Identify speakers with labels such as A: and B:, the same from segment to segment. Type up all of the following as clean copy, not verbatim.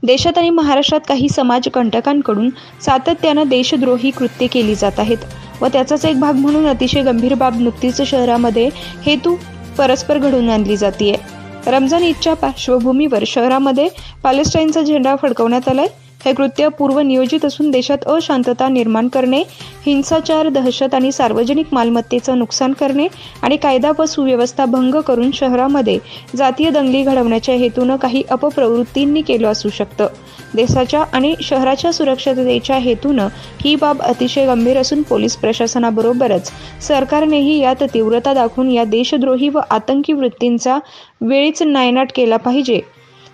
A: देशात आणि महाराष्ट्रात काही समाजकंटकांकडून सातत्यानं देशद्रोही कृत्ये केली जात आहेत व त्याचाच एक भाग म्हणून अतिशय गंभीर बाब नुकतीच शहरामध्ये हेतू परस्पर घडवून आणली जाते। रमजान ईदच्या पार्श्वभूमीवर शहरामध्ये पॅलेस्टाईनचा झेंडा फडकवण्यात आलाय। हे कृत्य पूर्वनियोजित असून देशात अशांतता निर्माण करणे, हिंसाचार, दहशत आणि सार्वजनिक मालमत्तेचं नुकसान करणे आणि कायदा व सुव्यवस्था भंग करून शहरामध्ये जातीय दंगली घडवण्याच्या हेतूनं काही अपप्रवृत्तींनी केलं असू शकतं। देशाच्या आणि शहराच्या सुरक्षिततेच्या हेतूनं ही बाब अतिशय गंभीर असून पोलीस प्रशासनाबरोबरच सरकारनेही यात तीव्रता दाखवून या देशद्रोही व आतंकी वृत्तींचा वेळीच नायनाट केला पाहिजे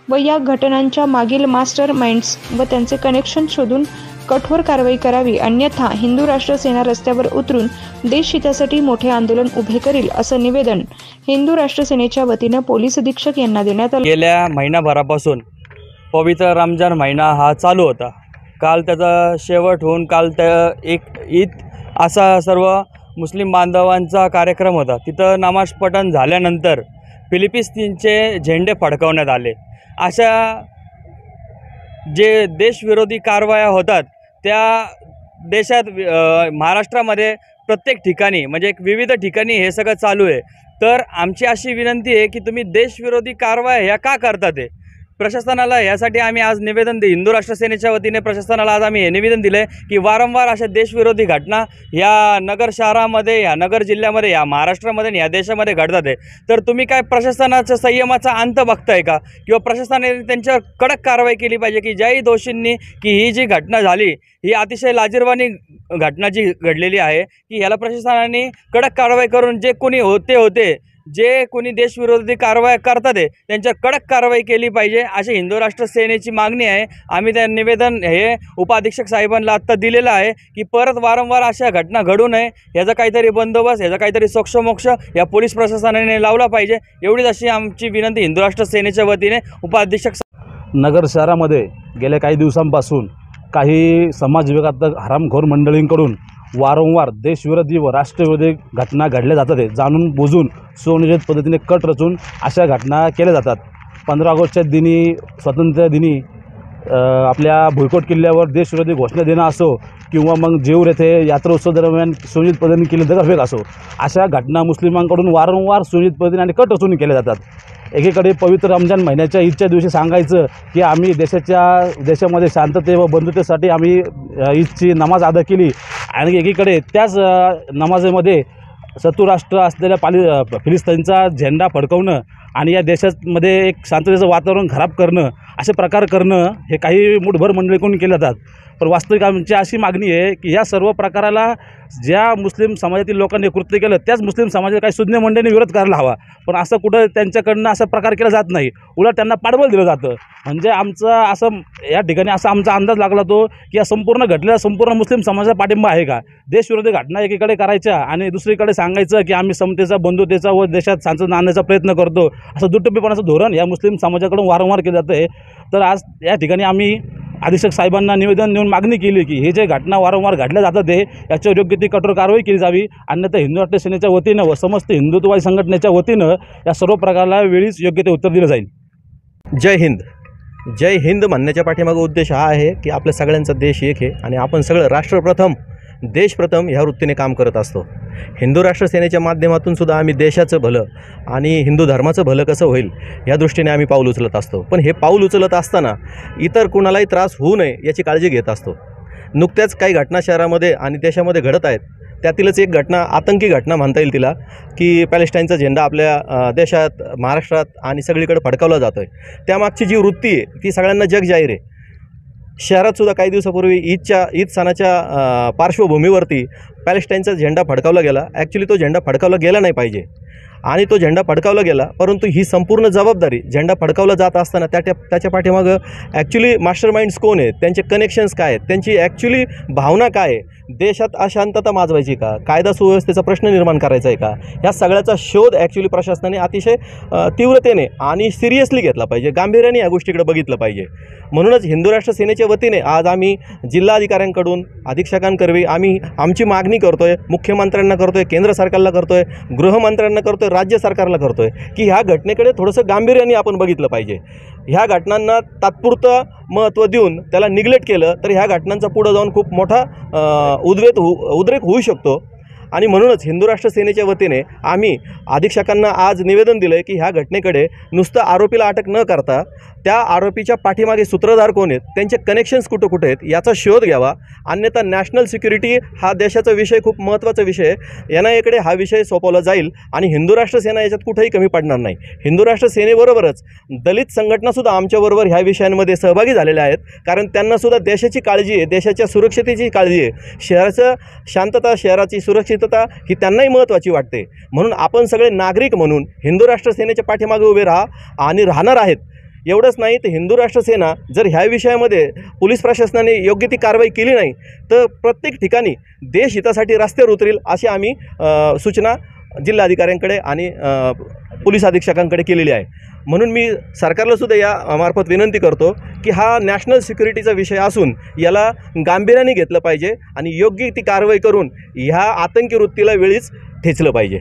A: व या घटनांच्या मागील मास्टर माइंड्स व त्यांचे कनेक्शन शोधून कठोर कारवाई करावी, अन्यथा हिंदू राष्ट्र सेना रस्त्यावर उतरून देशहितासाठी मोठे आंदोलन उभे करील, असं निवेदन हिंदू राष्ट्र सेनेच्या वतीनं पोलीस अधीक्षक यांना देण्यात आलं।
B: गेल्या महिनाभरापासून पवित्र रमजान महिना हा चालू होता। काल त्याचा शेवट होऊन काल एक ईद असा सर्व मुस्लिम बांधवांचा कार्यक्रम होता। तिथं नमाज पठण झाल्यानंतर फिलिस्तीनचे झेंडे फडकवण्यात आले। अशा जे देशविरोधी कारवाया होतात त्या देशात महाराष्ट्रामध्ये प्रत्येक ठिकाणी म्हणजे एक विविध ठिकाणी हे सगळं चालू आहे। तर आमची अशी विनंती आहे की तुम्ही देशविरोधी कारवाया ह्या का करतात आहे प्रशासनाला, यासाठी आम्ही आज निवेदन हिंदू राष्ट्र सेनेच्या वतीने प्रशासनाला आज आम्ही हे निवेदन दिलं आहे की वारंवार अशा देशविरोधी घटना या नगर शहरामध्ये, या नगर जिल्ह्यामध्ये, या महाराष्ट्रामध्ये आणि या देशामध्ये घडतात आहे। तर तुम्ही काय प्रशासनाच्या संयमाचा अंत बघताय का, किंवा प्रशासनाने त्यांच्यावर कडक कारवाई केली पाहिजे की ज्याही दोषींनी की ही जी घटना झाली ही अतिशय लाजिरवाणी घटना जी घडलेली आहे की ह्याला प्रशासनाने कडक कारवाई करून जे कोणी होते जे कोणी देशविरोधी कारवाया करतात आहे त्यांच्यावर कडक कारवाई केली पाहिजे, अशी हिंदू राष्ट्र सेनेची मागणी आहे। आम्ही त्या निवेदन हे उपाधीक्षक साहेबांना आत्ता दिलेलं आहे की परत वारंवार अशा घटना घडू नये, याचा काहीतरी बंदोबस्त, याचा काहीतरी सोक्षमोक्ष या पोलीस प्रशासनाने लावला पाहिजे, एवढीच अशी आमची विनंती हिंदू राष्ट्र सेनेच्या वतीने उपाधीक्षक।
C: नगर शहरामध्ये गेल्या काही दिवसांपासून काही समाज विघातक हरामखोर मंडळींकडून वारंवार देशविरोधी व राष्ट्रविरोधी घटना घडल्या जातात आहे। जाणून बुजून सुनियोजित पद्धतीने कट रचून अशा घटना केल्या जातात। 15 ऑगस्टच्या दिनी, स्वातंत्र्य दिनी आपल्या भुईकोट किल्ल्यावर देशविरोधी घोषणा देणं असो किंवा मग जेऊर येथे यात्रा उत्सव दरम्यान सुनियोजित पद्धतीने केले दगडफेक असो, अशा घटना मुस्लिमांकडून वारंवार सुनियोजित पद्धतीने आणि कट रचून केल्या जातात। एकीकडे पवित्र रमजान महिन्याच्या ईदच्या दिवशी सांगायचं की आम्ही देशामध्ये शांतते व बंधुतेसाठी आम्ही ईदची नमाज अदा केली, आणि एकीकडे त्याच नमाजेमध्ये शत्रुराष्ट्र असलेल्या फिलिस्तीनचा झेंडा फडकवणं आणि या देशामध्ये एक शांततेचं वातावरण खराब करणं, असे प्रकार करणं हे काही मुठभर मंडळीकडून केले जातात। पण वास्तविक आमची अशी मागणी आहे की या सर्व प्रकाराला ज्या मुस्लिम समाजातील लोकांनी कृत्य केलं त्याच मुस्लिम समाजाच्या काही सुज्ञ मंडळींनी विरोध करायला हवा, पण असं कुठं त्यांच्याकडनं असा प्रकार केला जात नाही, उलट त्यांना पाठबळ दिलं जातं। म्हणजे आमचं असं या ठिकाणी असा आमचा अंदाज लागला तो की या संपूर्ण घटनेला संपूर्ण मुस्लिम समाजाचा पाठिंबा आहे का। देशविरोधी घटना एकीकडे करायच्या आणि दुसरीकडे सांगायचं की आम्ही समतेचा, बंधुतेचा व देशात शांतता आणण्याचा प्रयत्न करतो, असं दुटप्पीपणाचं धोरण या मुस्लिम समाजाकडून वारंवार केलं जातं आहे। तर आज या ठिकाणी आम्ही अधीक्षक साहेबांना निवेदन देऊन मागणी केली की हे जे घटना वारंवार घडल्या जातात आहे याच्यावर योग्य ती कठोर कारवाई केली जावी, अन्यथा हिंदू राष्ट्र सेनेच्या वतीनं व समस्त हिंदुत्ववादी संघटनेच्या वतीनं या सर्व प्रकाराला वेळीच योग्य ते उत्तर दिलं जाईल।
D: जय हिंद। जय हिंद म्हणण्याच्या पाठीमागं उद्देश हा आहे की आपल्या सगळ्यांचा देश एक आहे आणि आपण सगळं राष्ट्रप्रथम, देशप्रथम ह्या वृत्तीने काम करत असतो। हिंदू राष्ट्र सेनेच्या माध्यमातून सुद्धा आम्ही देशाचं भलं आणि हिंदू धर्माचं भलं कसं होईल या दृष्टीने आम्ही पाऊल उचलत असतो। पण हे पाऊल उचलत असताना इतर कुणालाही त्रास होऊ नये याची काळजी घेत असतो। नुकत्याच काही घटना शहरामध्ये आणि देशामध्ये घडत आहेत, त्यातीलच एक घटना आतंकी घटना म्हणता येईल तिला, की पॅलेस्टाईनचा झेंडा आपल्या देशात, महाराष्ट्रात आणि सगळीकडे फडकावला जातो आहे। त्यामागची जी वृत्ती आहे ती सगळ्यांना जग जाहीर आहे। शहरात सुद्धा काही दिवसापूर्वी ईद सणाच्या पार्श्वभूमीवरती पॅलेस्टाईनचा झेंडा फडकावला गेला। ॲक्च्युली तो झेंडा फडकावला गेला नाही पाहिजे आणि तो झेंडा फडकावला गेला, परंतु ही संपूर्ण जबाबदारी झेंडा फडकावला जात असताना त्याच्या पाठीमागं ॲक्च्युली मास्टर माइंड्स कोण आहेत, त्यांचे कनेक्शन्स काय आहेत, त्यांची ॲक्च्युली भावना काय आहे, देशात अशांतता माजवायची का, कायदा सुव्यवस्थेचा प्रश्न निर्माण करायचा आहे का, ह्या सगळ्याचा शोध ॲक्च्युली प्रशासनाने अतिशय तीव्रतेने आणि सिरियसली घेतला पाहिजे, गांभीर्याने या गोष्टीकडे बघितलं पाहिजे। म्हणूनच हिंदू राष्ट्र सेनेच्या वतीने आज आम्ही जिल्हाधिकाऱ्यांकडून, अधीक्षकांकरवी आम्ही आमची मागणी करतोय, मुख्यमंत्र्यांना करतोय, केंद्र सरकारला करतोय, गृहमंत्र्यांना करतोय, राज्य सरकारला करतो आहे की ह्या घटनेकडे थोडंसं गांभीर्याने आपण बघितलं पाहिजे. ह्या घटनांना तात्पुरतं महत्त्व देऊन त्याला निग्लेक्ट केलं तर ह्या घटनांचा पुढं जाऊन खूप मोठा उद्रेक होऊ शकतो. आणि म्हणूनच हिंदू राष्ट्र सेनेच्या वतीने आम्ही अधीक्षकांना आज निवेदन दिलं आहे की ह्या घटनेकडे नुसतं आरोपीला अटक न करता त्या आरोपीच्या पाठीमागे सूत्रधार कोण आहेत, त्यांचे कनेक्शन्स कुठं कुठे आहेत याचा शोध घ्यावा. अन्यथा नॅशनल सिक्युरिटी हा देशाचा विषय खूप महत्त्वाचा विषय आहे. NIAकडे हा विषय सोपवला जाईल आणि हिंदू राष्ट्र सेना याच्यात कुठेही कमी पडणार नाही. हिंदू राष्ट्र सेनेबरोबरच दलित संघटनासुद्धा आमच्याबरोबर ह्या विषयांमध्ये सहभागी झालेल्या आहेत, कारण त्यांनासुद्धा देशाची काळजी आहे, देशाच्या सुरक्षिततेची काळजी आहे. शहराचं शांतता, शहराची सुरक्षितता ही त्यांनाही महत्त्वाची वाटते. म्हणून आपण सगळे नागरिक म्हणून हिंदू राष्ट्र सेनेच्या पाठीमागे उभे राहा आणि राहणार आहेत. एवढंच नाही तर हिंदू राष्ट्र सेना जर ह्या विषयामध्ये पोलीस प्रशासनाने योग्य ती कारवाई केली नाही तर प्रत्येक ठिकाणी देशहितासाठी रस्त्यावर उतरेल अशी आम्ही सूचना जिल्हाधिकाऱ्यांकडे आणि पोलीस अधीक्षकांकडे केलेली आहे. म्हणून मी सरकारला सुद्धा या मार्फत विनंती करतो की हा नॅशनल सिक्युरिटीचा विषय असून याला गांभीर्याने घेतलं पाहिजे आणि योग्य ती कारवाई करून ह्या आतंकी वृत्तीला वेळीच ठेचलं पाहिजे.